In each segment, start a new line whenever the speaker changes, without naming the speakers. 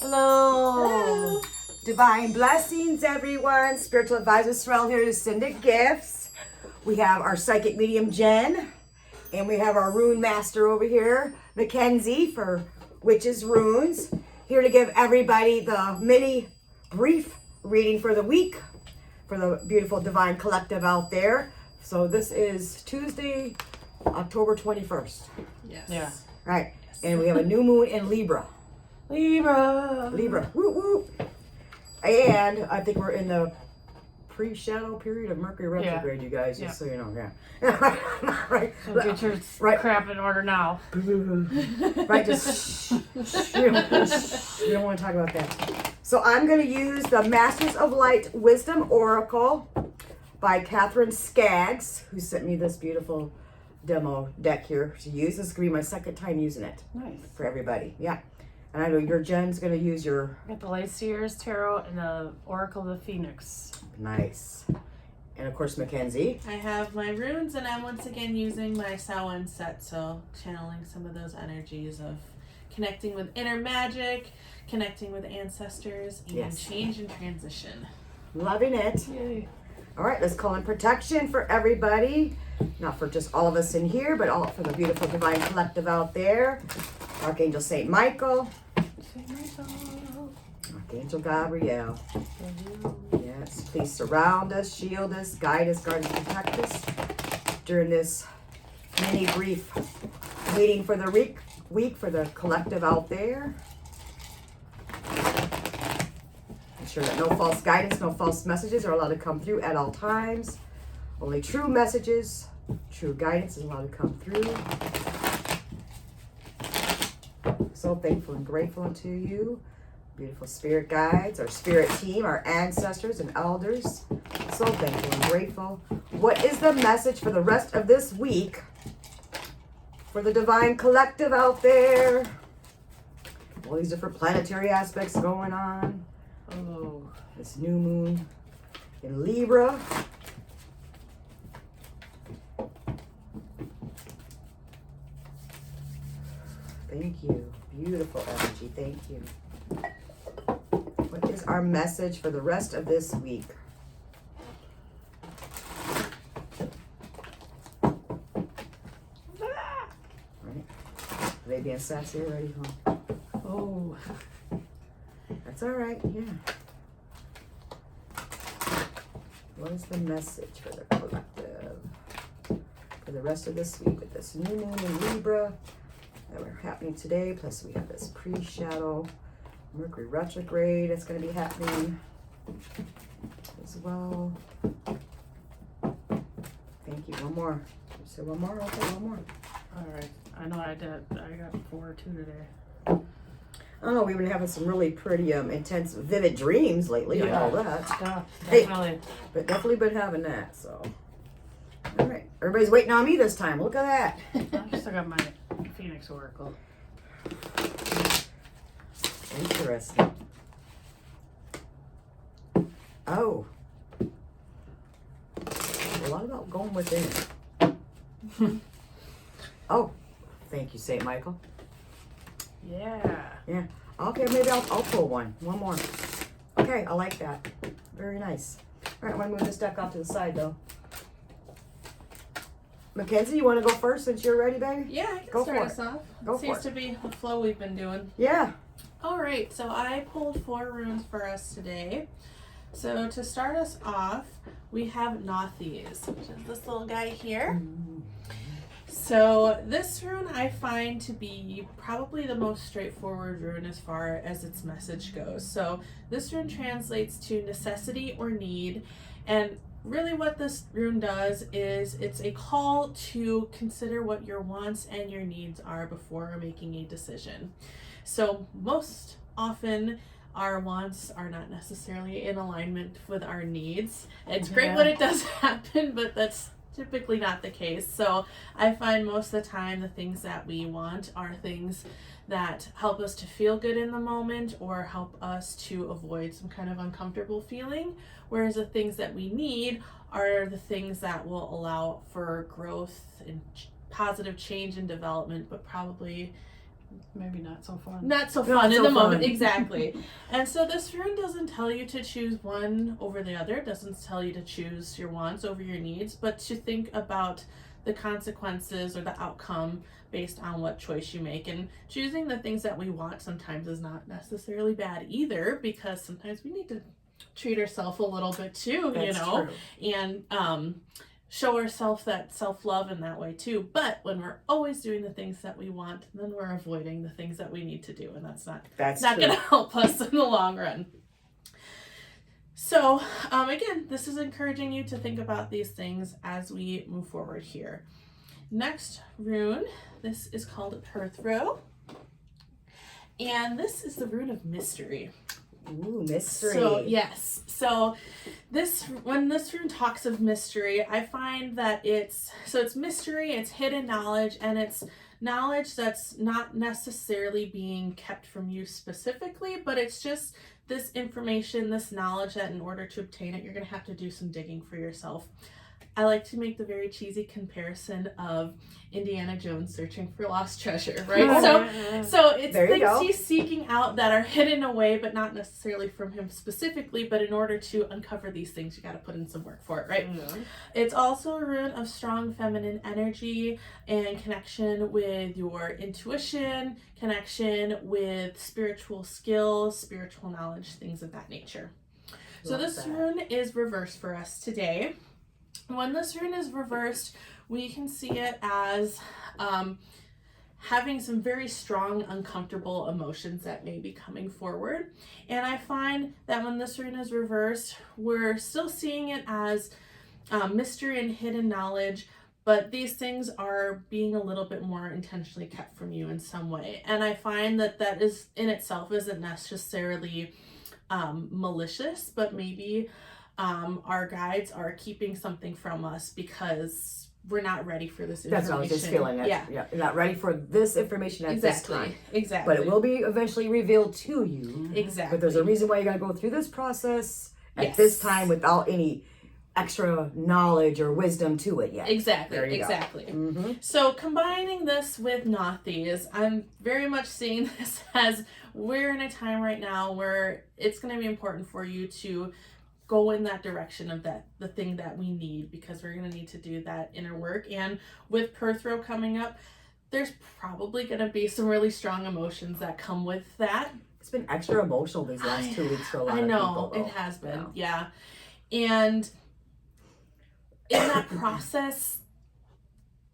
Hello.
Divine blessings, everyone. Spiritual advisor Sorrel here to send it gifts. We have our psychic medium Jen, and we have our rune master over here, Mackenzie, for witches runes. Here to give everybody the mini brief reading for the week for the beautiful divine collective out there. So this is Tuesday, October 21st.
Yes.
Yeah.
Right. And we have a new moon in Libra.
Libra.
Woo woo. And I think we're in the pre-shadow period of Mercury retrograde, you guys, just so you know. Yeah. Right.
So get your crap in order now.
Right. Just shh. We don't want to talk about that. So I'm going to use the Masters of Light Wisdom Oracle by Catherine Skaggs, who sent me this beautiful demo deck here to use. This is going to be my second time using it.
Nice.
For everybody. Yeah. And I know your Jen's going to use your...
I got the Light Seers Tarot and the Oracle of the Phoenix.
Nice. And of course, Mackenzie.
I have my runes, and I'm once again using my Samhain set, so channeling some of those energies of connecting with inner magic, connecting with ancestors, and
Yes.
change and transition.
Loving it.
Yay.
All right, let's call in protection for everybody. Not for just all of us in here, but all for the beautiful divine collective out there. Archangel Saint Michael. Archangel Gabriel. Yes, please surround us, shield us, guide us, guard us, protect us during this mini brief waiting for the week for the collective out there. Make sure that no false guidance, no false messages are allowed to come through at all times. Only true messages, true guidance is allowed to come through. So thankful and grateful unto you. Beautiful spirit guides, our spirit team, our ancestors and elders. So thankful and grateful. What is the message for the rest of this week for the divine collective out there? All these different planetary aspects going on.
Oh.
This new moon in Libra. Thank you. Beautiful energy. Thank you. What is our message for the rest of this week? Right. They being sassy already, huh?
Oh.
That's all right. Yeah. What is the message for the collective for the rest of this week with this new moon in Libra that we're happening today? Plus, we have this pre-shadow Mercury retrograde that's going to be happening as well. Thank you. One more. You said one more? Okay, one more.
All right. I know I did. I got 4 or 2 today.
Oh, we've been having some really pretty intense, vivid dreams lately. I know that.
Yeah,
Hey.
definitely.
But definitely been having that, so. All right. Everybody's waiting on me this time. Look at that.
I still got my Phoenix Oracle.
Interesting. Oh. A lot about going within. Oh. Thank you, St. Michael.
Yeah.
Yeah. Okay, maybe I'll pull one. One more. Okay, I like that. Very nice. All right, I'm going to move this deck off to the side, though. Mackenzie, you want to go first since you're ready, baby?
Yeah, I can
Go
start
for
us off.
Go
Seems
for
to be the flow we've been doing.
Yeah.
All right, so I pulled 4 runes for us today. So to start us off, we have Nothies, which is this little guy here. So this rune I find to be probably the most straightforward rune as far as its message goes. So this rune translates to necessity or need, and really what this rune does is it's a call to consider what your wants and your needs are before making a decision. So most often our wants are not necessarily in alignment with our needs. It's great when it does happen, but that's typically not the case. So I find most of the time the things that we want are things that help us to feel good in the moment or help us to avoid some kind of uncomfortable feeling, whereas the things that we need are the things that will allow for growth and positive change and development, but probably
maybe not so fun.
Not so
Not
fun in
so
the
fun.
moment, exactly. And so this rune doesn't tell you to choose one over the other. It doesn't tell you to choose your wants over your needs, but to think about the consequences or the outcome based on what choice you make. And choosing the things that we want sometimes is not necessarily bad either, because sometimes we need to treat ourselves a little bit too,
That's true.
and show ourselves that self-love in that way too. But when we're always doing the things that we want, then we're avoiding the things that we need to do, and that's not
That's
not
true.
going to help us in the long run. So again, this is encouraging you to think about these things as we move forward here. Next rune, this is called Perthro, and this is the rune of mystery.
Ooh, mystery.
So yes, so when this rune talks of mystery, I find that it's mystery, it's hidden knowledge, and it's knowledge that's not necessarily being kept from you specifically, but it's just this information, this knowledge that in order to obtain it, you're going to have to do some digging for yourself. I like to make the very cheesy comparison of Indiana Jones searching for lost treasure, right? So it's
There you
things
go.
he's seeking out that are hidden away, but not necessarily from him specifically. But in order to uncover these things, you got to put in some work for it, right?
Mm-hmm.
It's also a rune of strong feminine energy and connection with your intuition, connection with spiritual skills, spiritual knowledge, things of that nature. So
Love
this
that.
rune is reversed for us today. When this rune is reversed, we can see it as having some very strong, uncomfortable emotions that may be coming forward. And I find that when this rune is reversed, we're still seeing it as mystery and hidden knowledge, but these things are being a little bit more intentionally kept from you in some way. And I find that that is in itself isn't necessarily malicious, but maybe our guides are keeping something from us because we're not ready for this information.
That's what I was just feeling.
Yeah,
You're not ready for this information at this time.
Exactly.
But it will be eventually revealed to you.
Exactly.
But there's a reason why you got to go through this process at
Yes.
this time without any extra knowledge or wisdom to it yet.
Exactly.
There you go.
Exactly.
Mm-hmm.
So combining this with Nauthiz, I'm very much seeing this as we're in a time right now where it's going to be important for you to go in that direction of the thing that we need, because we're going to need to do that inner work. And with Perthro coming up, there's probably going to be some really strong emotions that come with that.
It's been extra emotional these last 2 weeks for a lot of people.
I know, it has been, yeah. And in that process,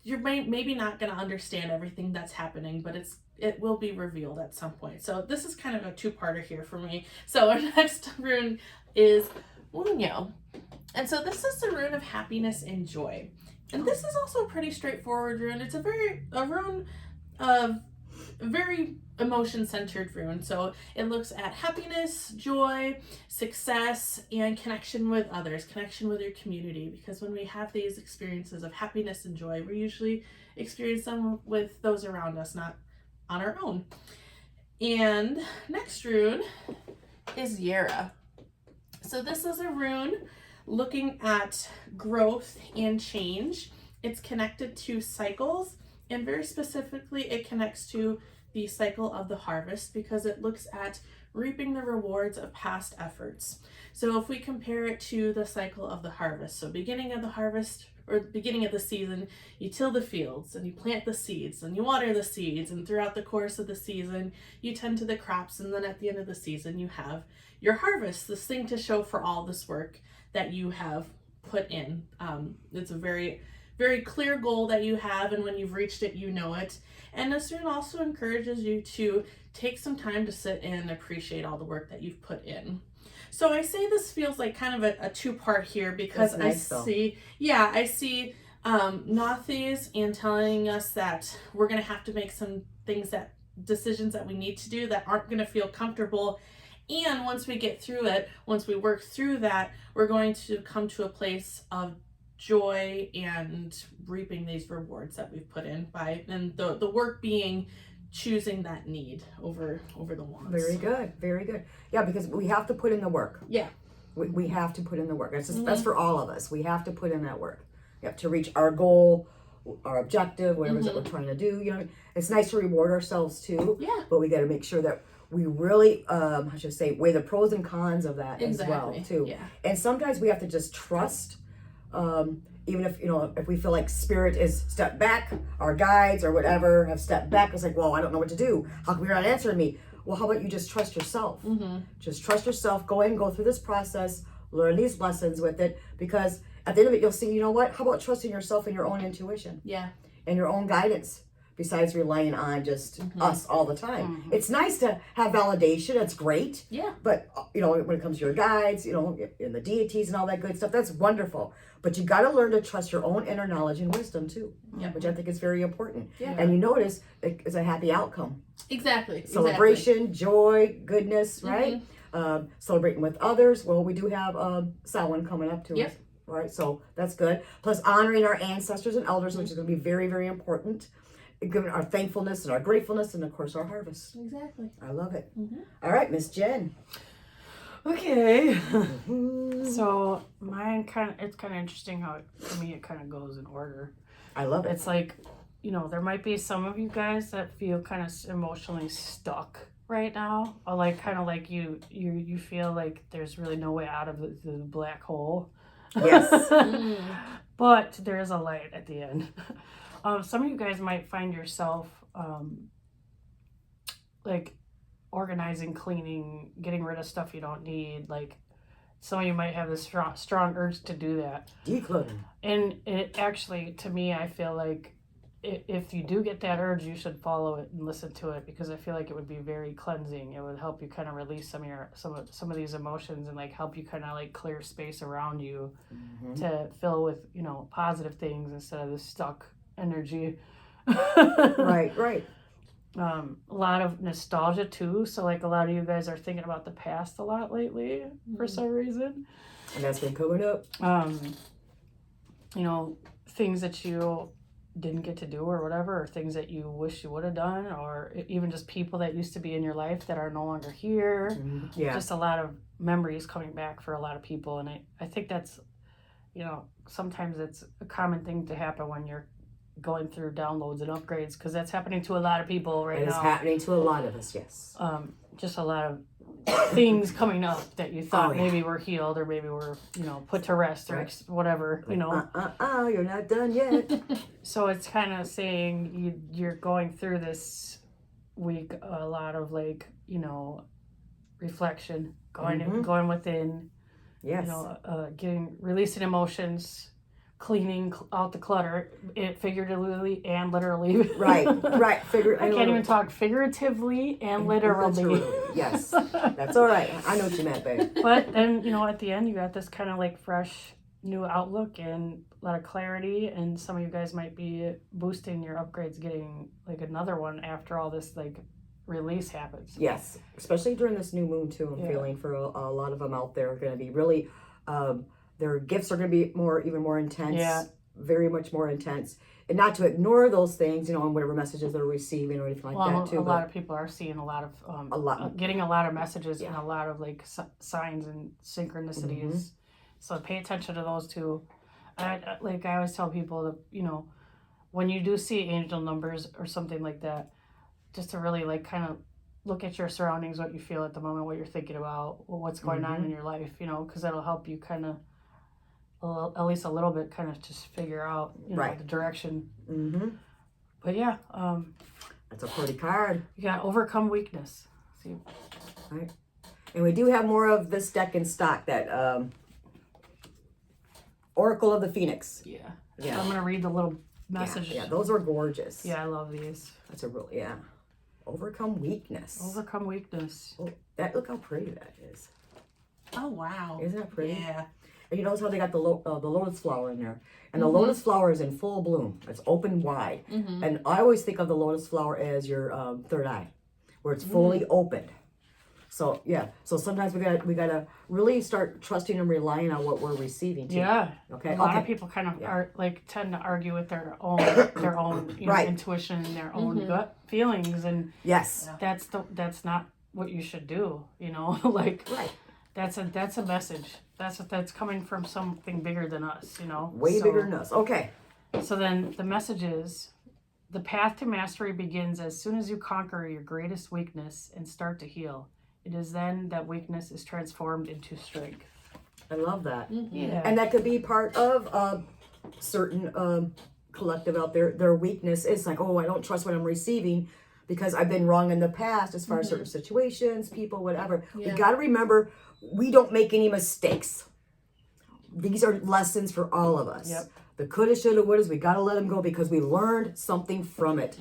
you're maybe not going to understand everything that's happening, but it will be revealed at some point. So this is kind of a two-parter here for me. So our next rune is Wunyo. And so this is the rune of happiness and joy. And this is also a pretty straightforward rune. It's a rune of very emotion-centered rune. So it looks at happiness, joy, success, and connection with others, connection with your community. Because when we have these experiences of happiness and joy, we usually experience them with those around us, not on our own. And next rune is Yera. So this is a rune looking at growth and change. It's connected to cycles, and very specifically it connects to the cycle of the harvest, because it looks at reaping the rewards of past efforts. So if we compare it to the cycle of the harvest, so beginning of the harvest or beginning of the season, you till the fields and you plant the seeds and you water the seeds, and throughout the course of the season you tend to the crops, and then at the end of the season you have your harvest, this thing to show for all this work that you have put in. It's a very, very clear goal that you have, and when you've reached it, you know it. And this rune also encourages you to take some time to sit and appreciate all the work that you've put in. So I say this feels like kind of a two-part here, because
That's nice,
I see Nauthiz and telling us that we're going to have to make some decisions that we need to do that aren't going to feel comfortable. And once we get through it, once we work through that, we're going to come to a place of joy and reaping these rewards that we've put in and the work being choosing that need over the wants.
Very good, very good. Yeah, because we have to put in the work.
Yeah.
We have to put in the work. That's for all of us. We have to put in that work. We have to reach our goal our objective, whatever it is that we're trying to do. You know, it's nice to reward ourselves too.
Yeah.
But we got to make sure that we really, I should say, weigh the pros and cons of that as well too.
Yeah.
And sometimes we have to just trust, even if, you know, if we feel like spirit is stepped back, our guides or whatever have stepped back. It's like, well, I don't know what to do. How come you're not answering me? Well, how about you just trust yourself? Just trust yourself. Go ahead and go through this process. Learn these lessons with it, because at the end of it, you'll see, you know what? How about trusting yourself and your own intuition
Yeah.
and your own guidance, besides relying on just us all the time? It's nice to have validation. That's great.
Yeah.
But, you know, when it comes to your guides, you know, and the deities and all that good stuff, that's wonderful. But you got to learn to trust your own inner knowledge and wisdom too,
Yep.
which I think is very important.
Yeah.
And you notice it's a happy outcome.
Exactly.
Celebration, joy, goodness, right? Celebrating with others. Well, we do have Samhain coming up too.
Yep.
Right, so that's good. Plus honoring our ancestors and elders, which is going to be very, very important. Giving our thankfulness and our gratefulness, and of course our harvest.
Exactly.
I love it. All right, Miss Jen.
Okay. So mine it's kind of interesting how for me it kind of goes in order.
I love it.
It's like, you know, there might be some of you guys that feel kind of emotionally stuck right now, or like kind of like you feel like there's really no way out of the black hole.
Yes.
But there is a light at the end. Some of you guys might find yourself like organizing, cleaning, getting rid of stuff you don't need. Like some of you might have this strong urge to do that.
Decluttering.
And it actually, to me, I feel like if you do get that urge, you should follow it and listen to it, because I feel like it would be very cleansing. It would help you kind of release some of these emotions, and like help you kind of like clear space around you to fill with, you know, positive things instead of this stuck energy.
Right, right.
A lot of nostalgia too. So like a lot of you guys are thinking about the past a lot lately for some reason.
And that's been coming up.
You know, things that you didn't get to do or whatever, or things that you wish you would have done, or even just people that used to be in your life that are no longer here.
Yeah.
Just a lot of memories coming back for a lot of people. And I think that's, you know, sometimes it's a common thing to happen when you're going through downloads and upgrades, because that's happening to a lot of people right
It is
now.
happening to a lot of us, yes.
Just a lot of things coming up that you thought
yeah.
maybe were healed, or maybe were, you know, put to rest, or
Right.
whatever, you know.
You're not done yet.
So it's kind of saying you're going through this week a lot of like, you know, reflection, going within,
Yes.
you know, releasing emotions, cleaning out the clutter, figuratively and literally.
Right.
I can't even talk figuratively and literally.
Yes. That's all right. I know what you meant, babe.
But then, you know, at the end, you got this kind of like fresh new outlook and a lot of clarity. And some of you guys might be boosting your upgrades, getting like another one after all this like release happens.
Yes. Especially during this new moon, too. I'm
Yeah.
feeling for a lot of them out there are going to be really, their gifts are going to be even more intense.
Yeah.
Very much more intense. And not to ignore those things, you know, and whatever messages they're receiving or anything like that, too.
A lot of people are seeing a lot of, getting a lot of messages and a lot of like signs and synchronicities. So pay attention to those too. I always tell people to, you know, when you do see angel numbers or something like that, just to really like kind of look at your surroundings, what you feel at the moment, what you're thinking about, what's going on in your life, you know, because that'll help you kind of, at least a little bit, kind of just figure out, you know, the direction. But yeah,
that's a pretty card.
you got overcome weakness. See,
Right. And we do have more of this deck in stock, that Oracle of the Phoenix.
yeah.
Yeah.
So I'm gonna read the little message.
Yeah, those are gorgeous.
Yeah, I love these.
That's a real, overcome weakness.
Overcome weakness.
Oh, look how pretty that is.
Oh wow.
Isn't that pretty?
Yeah.
And you notice how they got the lotus flower in there. And the lotus flower is in full bloom. It's open wide. And I always think of the lotus flower as your third eye, where it's fully opened. So yeah, so sometimes we gotta really start trusting and relying on what we're receiving too.
Yeah.
Okay.
A lot of people kind of are like tend to argue with their own you know, intuition and their own gut feelings, and
Yes.
that's not what you should do. You know, like that's a message. That's coming from something bigger than us. You know.
Way
So,
bigger than us. Okay.
So then the message is, the path to mastery begins as soon as you conquer your greatest weakness and start to heal. It is then that weakness is transformed into strength.
I love that.
Yeah.
And that could be part of certain collective out there. Their weakness is like, oh, I don't trust what I'm receiving because I've been wrong in the past as far as certain situations, people, whatever.
Yeah.
We got to remember, we don't make any mistakes. These are lessons for all of us.
Yep.
The coulda, shoulda, wouldas, we got to let them go because we learned something from it,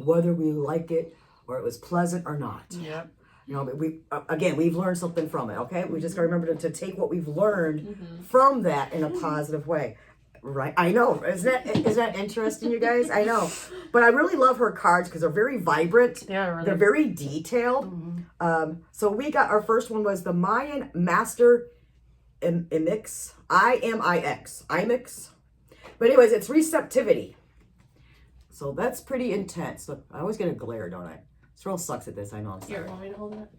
whether we like it or it was pleasant or not.
Yep.
You know, but we've learned something from it, okay? We just got to remember to take what we've learned from that in a positive way. Right? I know. Isn't that interesting, you guys? I know. But I really love her cards because they're very vibrant.
Yeah, really.
They're very detailed. So we got, our first one was the Mayan Master IMIX. IMIX. But anyways, it's receptivity. So that's pretty intense. Look, I always get a glare, don't I? Cyril sucks at this, I know. I'm
Here,
sorry.
want me to hold it?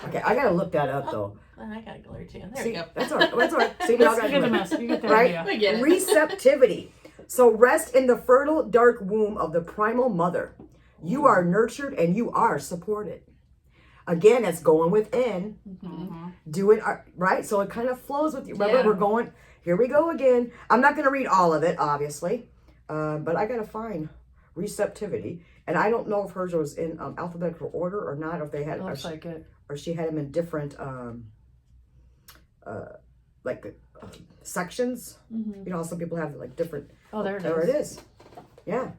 Okay, I gotta look that up though.
I got a glare too. There
See,
we go.
that's all right. That's all right. See, we all
You
got
get the
glare.
mess. You get the
Right?
idea.
We get it.
Receptivity. So rest in the fertile, dark womb of the primal mother. You are nurtured and you are supported. Again, it's going within, doing right. So it kind of flows with you. Remember,
Yeah.
we're going. Here we go again. I'm not going to read all of it, obviously, but I got to find receptivity. And I don't know if hers was in alphabetical order or not, or if they had,
It looks like it.
or she had them in different, sections. You know, some people have like different.
Oh, there it is.
There it is. Yeah.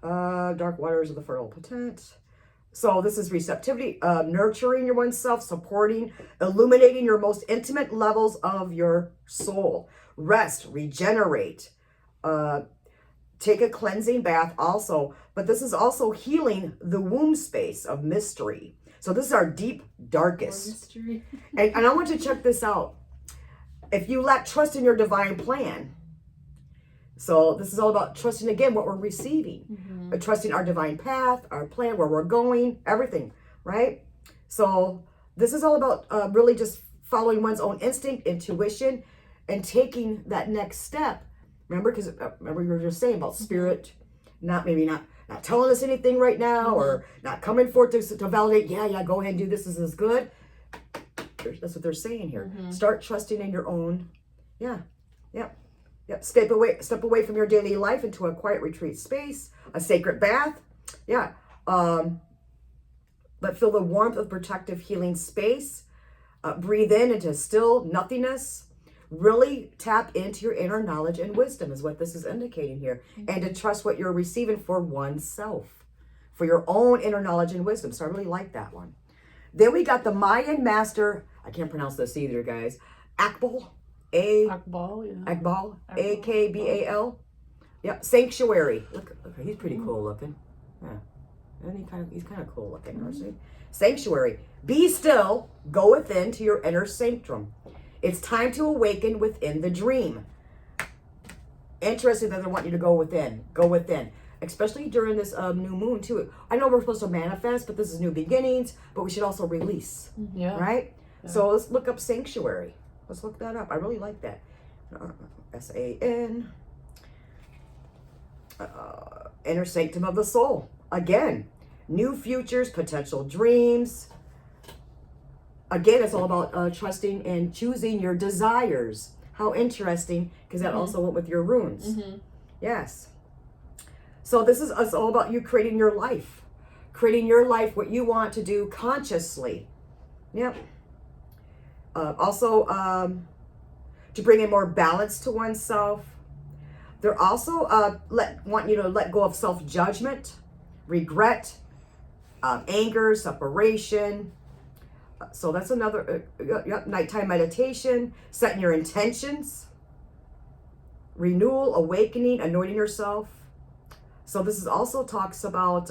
Dark waters of the fertile potent. So this is receptivity, nurturing your oneself, supporting, illuminating your most intimate levels of your soul. Rest, regenerate, take a cleansing bath also. But this is also healing the womb space of mystery. So this is our deep, darkest.
Mystery.
And I want you to check this out. If you lack trust in your divine plan, so this is all about trusting again what we're receiving, trusting our divine path, our plan, where we're going, everything, right? So this is all about really just following one's own instinct, intuition, and taking that next step. Remember, because remember you were just saying about spirit, not telling us anything right now, or not coming forth to validate. Yeah, go ahead and do this. This is good. That's what they're saying here. Start trusting in your own. Yep. Step away from your daily life into a quiet retreat space, a sacred bath. Yeah. But feel the warmth of protective healing space. Breathe in into still nothingness. Really tap into your inner knowledge and wisdom is what this is indicating here. And to trust what you're receiving for oneself, for your own inner knowledge and wisdom. So I really like that one. Then we got the Mayan Master, I can't pronounce this either, guys. Akbal,
Akbal, yeah.
Akbal, Akbal. Yep, Sanctuary. Look, he's pretty cool looking. Yeah, and he's kind of cool looking, actually. Sanctuary. Be still. Go within to your inner sanctum. It's time to awaken within the dream. Interesting that they want you to go within. Go within. Especially during this new moon too. I know we're supposed to manifest, but this is new beginnings. But we should also release,
Yeah.
right? Yeah. So let's look up sanctuary. Let's look that up. I really like that. SAN. Inner sanctum of the soul. Again, new futures, potential dreams. Again, it's all about trusting and choosing your desires. How interesting, because that also went with your runes. Yes. So this is it's all about you creating your life. Creating your life, what you want to do consciously. Yep. Also, to bring in more balance to oneself. They're also want you to let go of self-judgment, regret, anger, separation. So that's another nighttime meditation, setting your intentions, renewal, awakening, anointing yourself. So this is also talks about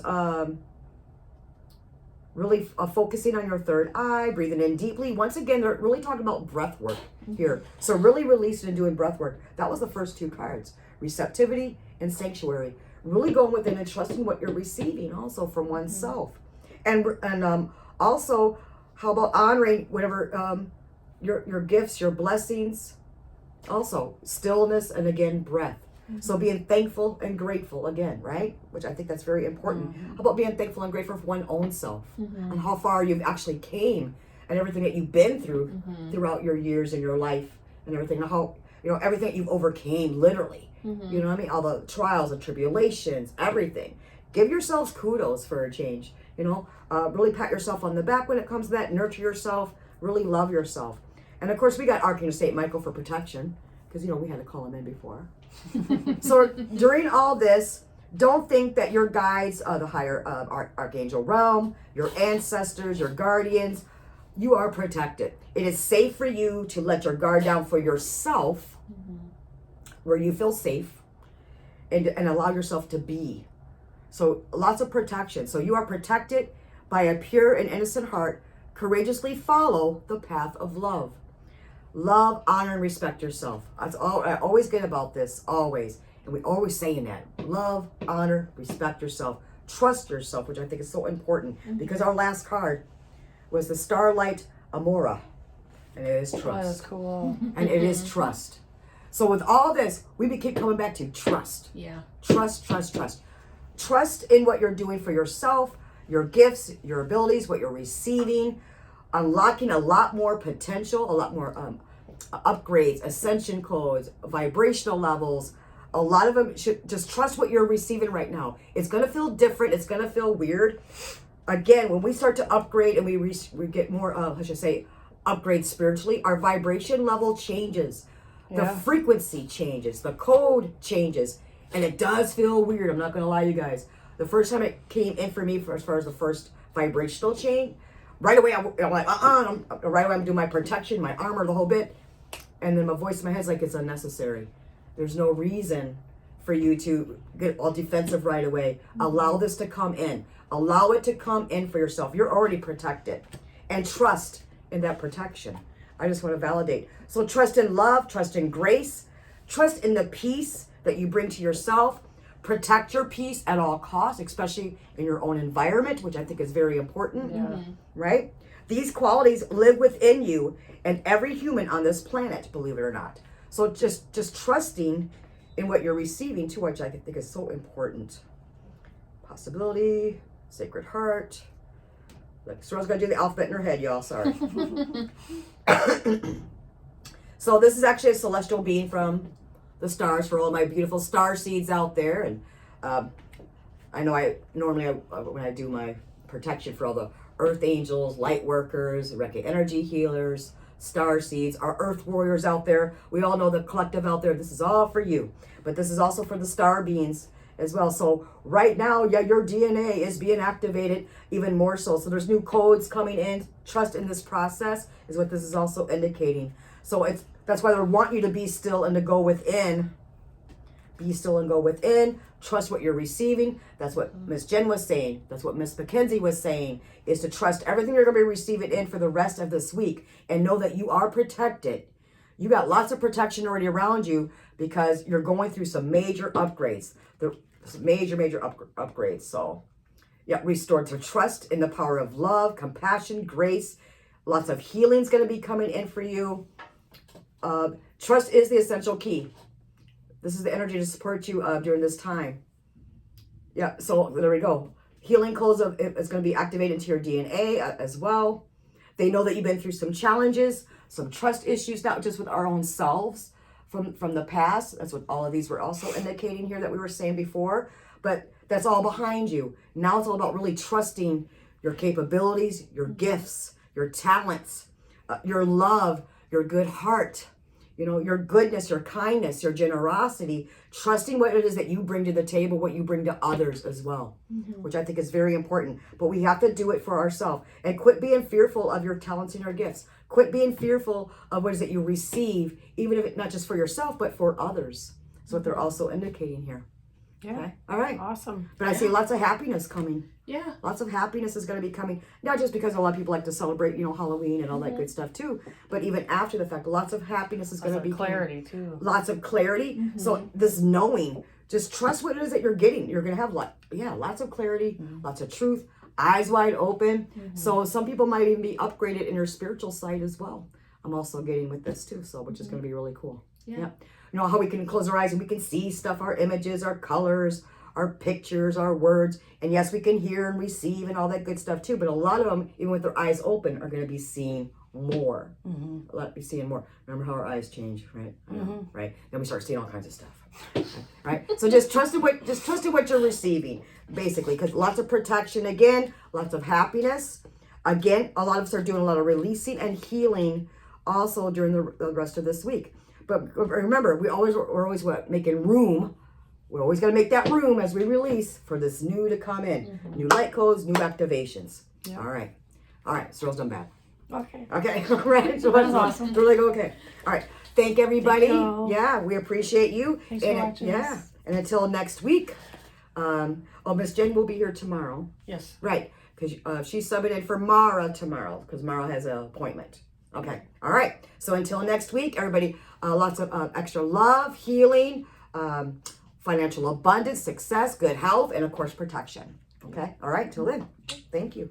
really focusing on your third eye, breathing in deeply. Once again, they're really talking about breath work here. So really releasing and doing breath work. That was the first two cards, receptivity and sanctuary. Really going within and trusting what you're receiving also from oneself. And also, how about honoring whatever your gifts, your blessings. Also, stillness and again, breath. So being thankful and grateful again, right? Which I think that's very important. How about being thankful and grateful for one's own self and how far you've actually came and everything that you've been through throughout your years and your life and everything. And how, everything that you've overcame, literally. You know what I mean? All the trials and tribulations, everything. Give yourselves kudos for a change. Really pat yourself on the back when it comes to that. Nurture yourself. Really love yourself. And of course, we got Archangel St. Michael for protection because, we had to call him in before. So during all this, don't think that your guides, the higher Archangel realm, your ancestors, your guardians, you are protected. It is safe for you to let your guard down for yourself where you feel safe and allow yourself to be. So lots of protection. So you are protected by a pure and innocent heart. Courageously follow the path of love. Love, honor, and respect yourself. That's all I always get about this, always. And we always saying that. Love, honor, respect yourself. Trust yourself, which I think is so important because our last card was the Starlight Amora. And it is trust.
That is cool.
And it is trust. So with all this, we keep coming back to trust.
Yeah.
Trust, trust, trust. Trust in what you're doing for yourself, your gifts, your abilities, what you're receiving, unlocking a lot more potential, a lot more upgrades, ascension codes, vibrational levels. A lot of them should just trust what you're receiving right now. It's going to feel different. It's going to feel weird. Again, when we start to upgrade and we get more, upgrade spiritually, our vibration level changes. The frequency changes. The code changes. And it does feel weird. I'm not going to lie, you guys. The first time it came in for me, as far as the first vibrational change, right away I'm like, right away I'm doing my protection, my armor, the whole bit. And then my voice in my head's like, it's unnecessary. There's no reason for you to get all defensive right away. Allow this to come in. Allow it to come in for yourself. You're already protected. And trust in that protection. I just want to validate. So trust in love, trust in grace, trust in the peace that you bring to yourself. Protect your peace at all costs, especially in your own environment, which I think is very important, right? These qualities live within you and every human on this planet, believe it or not. So just trusting in what you're receiving too, which I think is so important. Possibility, Sacred Heart. Look, Sorrel's gonna do the alphabet in her head, y'all, sorry. So this is actually a celestial being from the stars for all my beautiful star seeds out there. And I know when I do my protection for all the earth angels, light workers, Reiki energy healers, star seeds, our earth warriors out there, we all know the collective out there, this is all for you. But this is also for the star beings as well. So right now, your DNA is being activated even more so. So there's new codes coming in. Trust in this process is what this is also indicating. So that's why they want you to be still and to go within. Be still and go within. Trust what you're receiving. That's what Miss Jen was saying. That's what Miss Mackenzie was saying, is to trust everything you're going to be receiving in for the rest of this week and know that you are protected. You got lots of protection already around you because you're going through some major upgrades. Major upgrades. So, restored to trust in the power of love, compassion, grace. Lots of healing's going to be coming in for you. Trust is the essential key. This is the energy to support you during this time. Yeah, so there we go. Healing codes is going to be activated into your DNA as well. They know that you've been through some challenges, some trust issues, not just with our own selves from the past. That's what all of these were also indicating here that we were saying before. But that's all behind you. Now it's all about really trusting your capabilities, your gifts, your talents, your love, your good heart, your goodness, your kindness, your generosity, trusting what it is that you bring to the table, what you bring to others as well, which I think is very important. But we have to do it for ourselves and quit being fearful of your talents and your gifts. Quit being fearful of what is it you receive, even if it's not just for yourself, but for others. That's what they're also indicating here.
Yeah.
Okay? All right.
Awesome.
But I see lots of happiness coming.
Yeah.
Lots of happiness is going to be coming. Not just because a lot of people like to celebrate, Halloween and all that good stuff too. But even after the fact, lots of happiness is going to be
clarity too.
Lots of clarity. So this knowing, just trust what it is that you're getting. You're going to have lots of clarity, lots of truth, eyes wide open. So some people might even be upgraded in your spiritual side as well. I'm also getting with this too, so which is going to be really cool.
Yeah.
Yep. You know how we can close our eyes and we can see stuff, our images, our colors, our pictures, our words. And yes, we can hear and receive and all that good stuff too. But a lot of them, even with their eyes open, are going to be seeing more. A lot be seeing more. Remember how our eyes change, right? Right. Then we start seeing all kinds of stuff. Right. So just trust in what you're receiving, basically, because lots of protection again, lots of happiness. Again, a lot of us are doing a lot of releasing and healing also during the rest of this week. But remember, we're always what? Making room. We're always going to make that room as we release for this new to come in. New light codes, new activations. Yep. All right. Sterl's done bad.
Okay.
Okay. All right. So
that was awesome.
We're like, okay. All right. Thank everybody.
Thank you.
Yeah, we appreciate you.
Thanks for watching us.
And until next week. Miss Jen will be here tomorrow.
Yes.
Right. Because she's subbing in for Mara tomorrow because Mara has an appointment. Okay. All right. So until next week, everybody, lots of extra love, healing, financial abundance, success, good health, and of course, protection. Okay. All right. Till then. Thank you.